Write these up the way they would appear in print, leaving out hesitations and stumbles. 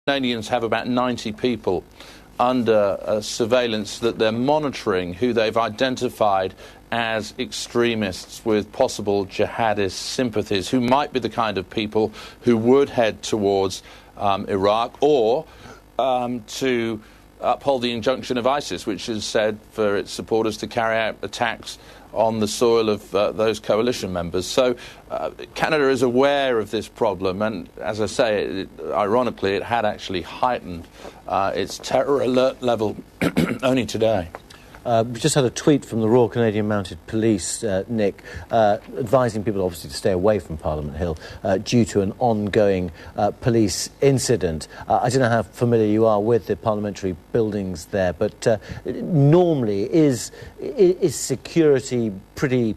Canadians have about 90 people under surveillance that they're monitoring, who they've identified as extremists with possible jihadist sympathies, who might be the kind of people who would head towards Iraq or to uphold the injunction of ISIS, which has said for its supporters to carry out attacks on the soil of those coalition members. So Canada is aware of this problem, and as I say, ironically, it had actually heightened its terror alert level only today. We just had a tweet from the Royal Canadian Mounted Police, Nick, advising people obviously to stay away from Parliament Hill due to an ongoing police incident. I don't know how familiar you are with the parliamentary buildings there, but normally is security pretty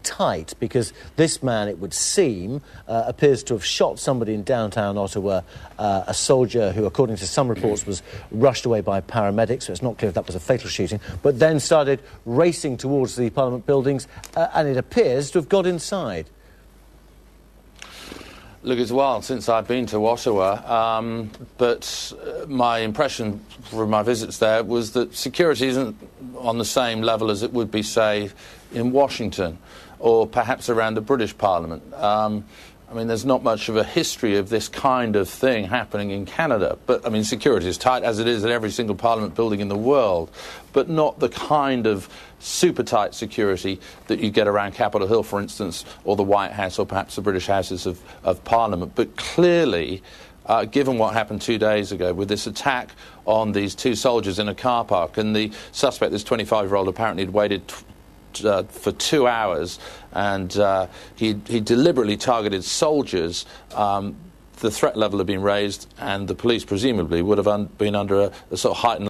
tight, because this man, it would seem, appears to have shot somebody in downtown Ottawa, a soldier who, according to some reports, was rushed away by paramedics, so it's not clear if that was a fatal shooting, but then started racing towards the Parliament buildings, and it appears to have got inside. Look, it's a while since I've been to Ottawa, but my impression from my visits there was that security isn't on the same level as it would be, say, in Washington or perhaps around the British Parliament. I mean, there's not much of a history of this kind of thing happening in Canada, but, I mean, security is tight as it is at every single Parliament building in the world, but not the kind of super tight security that you get around Capitol Hill, for instance, or the White House, or perhaps the British Houses of Parliament. But clearly, given what happened 2 days ago with this attack on these two soldiers in a car park, and the suspect, this 25-year-old, apparently had waited for 2 hours, and he deliberately targeted soldiers, the threat level had been raised, and the police presumably would have been under a sort of heightened